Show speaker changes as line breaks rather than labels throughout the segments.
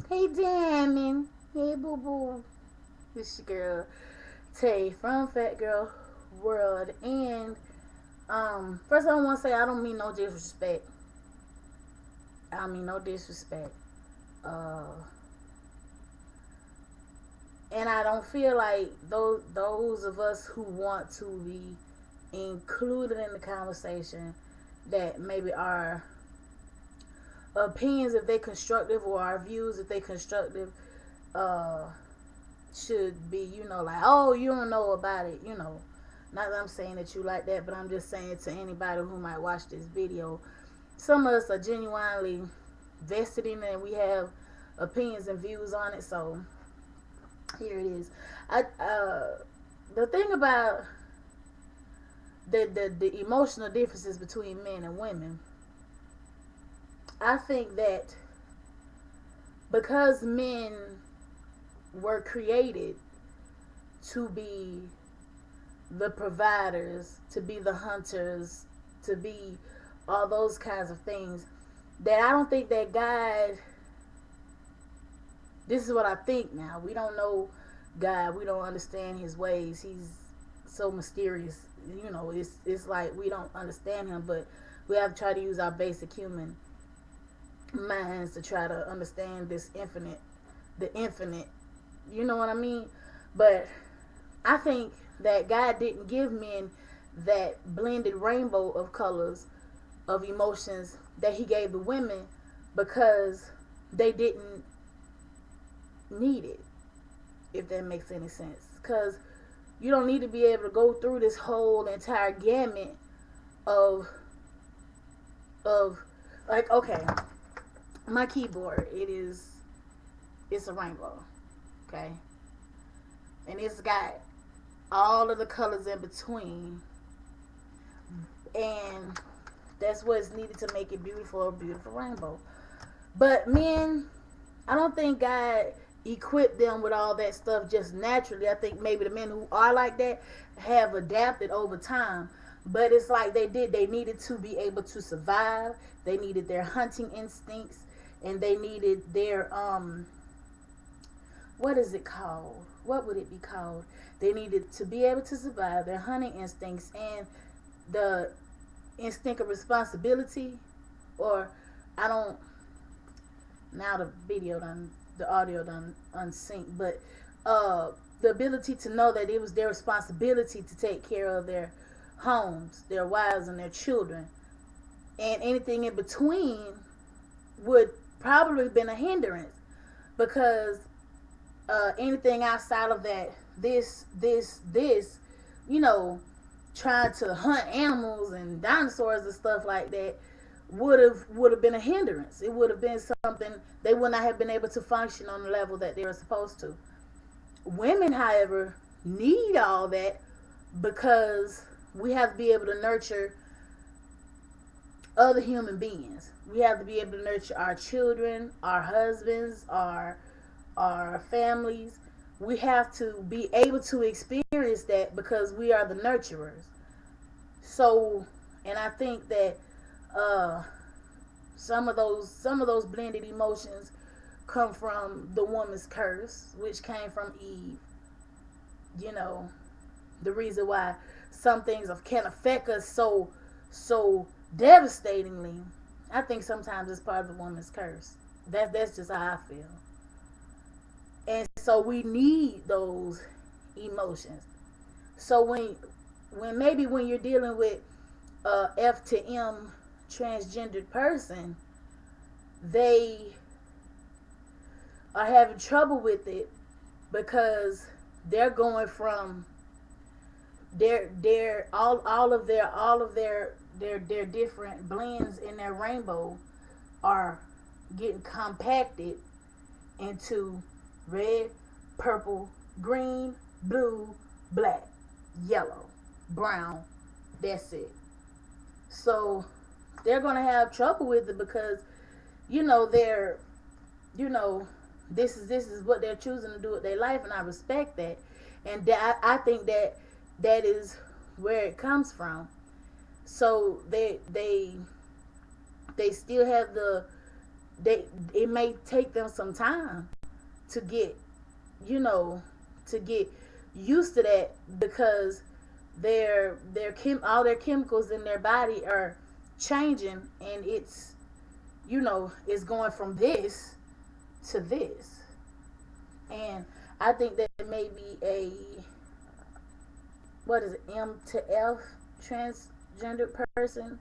Hey, Damon. Hey, boo boo. This your girl Tay from Fat Girl World. And first I want to say I don't mean no disrespect. I mean no disrespect. Uh, and I don't feel like those of us who want to be included in the conversation, that maybe our opinions, if they constructive, or our views, if they constructive, uh, should be, like, oh, you don't know about it, Not that I'm saying that you like that, but I'm just saying to anybody who might watch this video, some of us are genuinely vested in it, and we have opinions and views on it. So here it is. The thing about the emotional differences between men and women, I think that because men were created to be the providers, to be the hunters, to be all those kinds of things, that I don't think that God, this is what I think now. We don't know God. We don't understand his ways. He's so mysterious. It's like we don't understand him, but we have to try to use our basic human minds to try to understand the infinite. You know what I mean? But I think that God didn't give men that blended rainbow of colors, of emotions, that he gave the women, because they didn't need it, if that makes any sense. Because you don't need to be able to go through this whole entire gamut of of like, okay, my keyboard, it's a rainbow, okay, and it's got all of the colors in between, and that's what's needed to make it beautiful, a beautiful rainbow. But men, I don't think God equipped them with all that stuff just naturally. I think maybe the men who are like that have adapted over time. But it's like they needed to be able to survive. They needed their hunting instincts, and they needed their what is it called? What would it be called? They needed to be able to survive, their hunting instincts, and the instinct of responsibility. Or I don't, now the audio done unsync, but the ability to know that it was their responsibility to take care of their homes, their wives, and their children, and anything in between would probably have been a hindrance, because anything outside of that, this, you know, trying to hunt animals and dinosaurs and stuff like that, would have been a hindrance. It would have been something they would not have been able to function on the level that they were supposed to. Women, however, need all that, because we have to be able to nurture other human beings. We have to be able to nurture our children, our husbands, our families. We have to be able to experience that because we are the nurturers. So, and I think that uh, some of those blended emotions come from the woman's curse, which came from Eve. You know, the reason why some things can affect us so devastatingly. I think sometimes it's part of the woman's curse. That's just how I feel. And so we need those emotions. So when you're dealing with a F to M transgendered person, they are having trouble with it because they're going from their all of their different blends in their rainbow are getting compacted into red, purple, green, blue, black, yellow, brown. That's it. So they're gonna have trouble with it because they're you know this is what they're choosing to do with their life, and I respect that. And I think that is where it comes from. So they still have they it may take them some time to get, you know, to get used to that, because all their chemicals in their body are changing, and it's, it's going from this to this. And I think that maybe a, what is it, M to F transgender person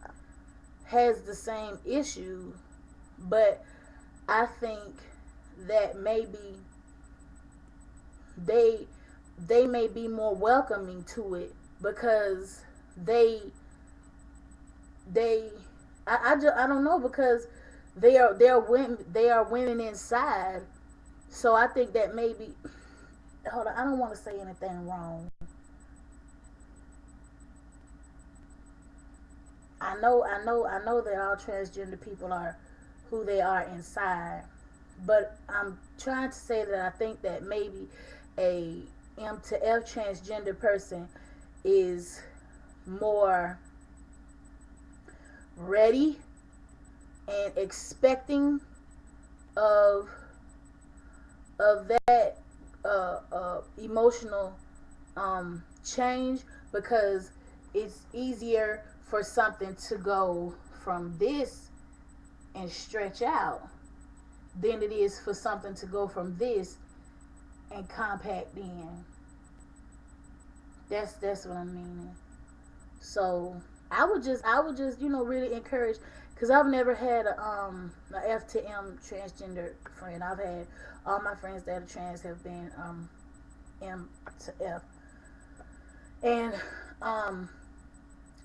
has the same issue, but I think that maybe they they may be more welcoming to it, because they they I don't know, because they are women inside. So I think that maybe, hold on, I don't want to say anything wrong. I know that all transgender people are who they are inside, but I'm trying to say that I think that maybe a M to F transgender person is more ready and expecting of that emotional change, because it's easier for something to go from this and stretch out than it is for something to go from this and compact in. That's what I'm meaning. So I would just really encourage, because I've never had a F to M transgender friend. I've had all my friends that are trans have been M to F, and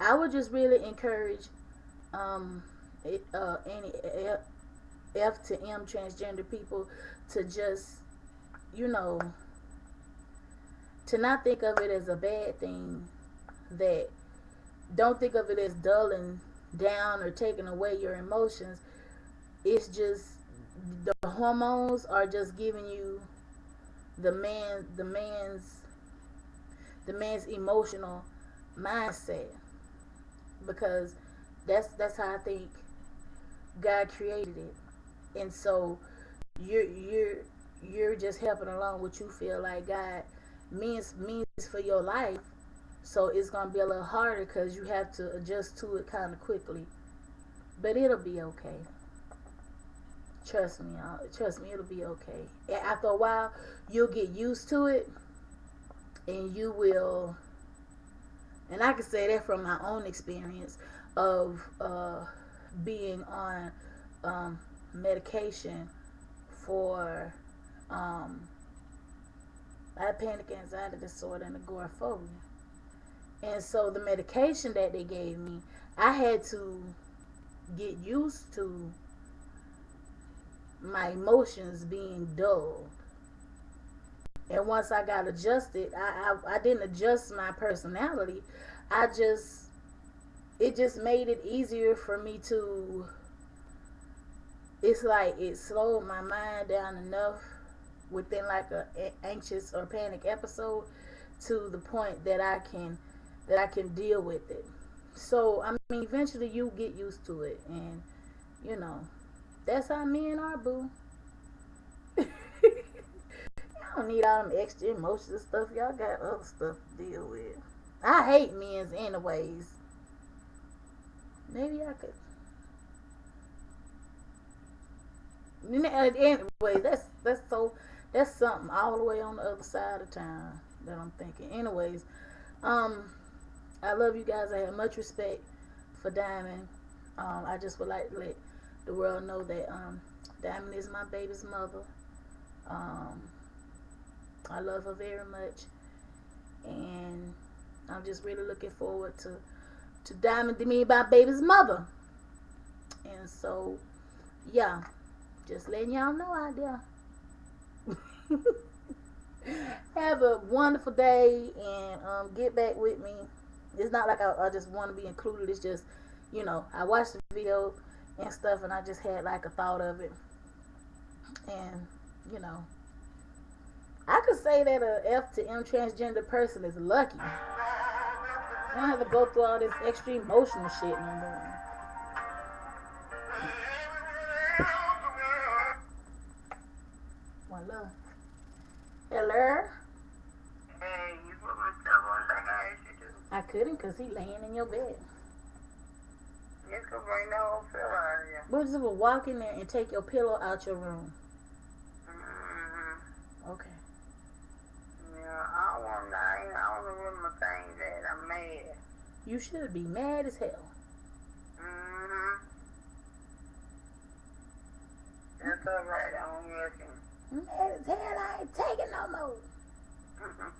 I would just really encourage any F to M transgender people to just, you know to not think of it as a bad thing. That Don't think of it as dulling down or taking away your emotions. It's just the hormones are just giving you the man the man's emotional mindset, because that's how I think God created it. And so you're just helping along what you feel like God means for your life. So it's gonna be a little harder because you have to adjust to it kind of quickly, but it'll be okay. Trust me, y'all. Trust me, it'll be okay. After a while, you'll get used to it, and you will. And I can say that from my own experience of being on medication for I had panic anxiety disorder and agoraphobia. And so the medication that they gave me, I had to get used to my emotions being dulled. And once I got adjusted, I didn't adjust my personality. I just it just made it easier for me to. It's like it slowed my mind down enough within like a anxious or panic episode, to the point that I can deal with it. So I mean, eventually you get used to it, and you know that's how men are, boo. Y'all don't need all them extra emotions and stuff. Y'all got other stuff to deal with. I hate men's anyways. Maybe I could. Anyway, that's something all the way on the other side of town that I'm thinking. Anyways, um, I love you guys. I have much respect for Diamond. I just would like to let the world know that Diamond is my baby's mother. Um, I love her very much, and I'm just really looking forward to Diamond to me, my baby's mother. And so, yeah, just letting y'all know out there. Have a wonderful day, and get back with me. It's not like I just want to be included. It's just, I watched the video and stuff, and I just had like a thought of it. And, you know, I could say that a F to M transgender person is lucky. I don't have to go through all this extra emotional shit no more. showing love. Hello?
Hey, you put myself on like I asked you to.
I couldn't because he laying in your bed.
You could bring the whole pillow out of here.
But just walk in there and take your pillow out your room.
Mm-hmm.
Okay.
Yeah, I don't remember things that I'm mad.
You should be mad as hell.
Mm-hmm. That's alright, I don't reckon.
Mad as hell, I ain't taking no more.
Mm-hmm.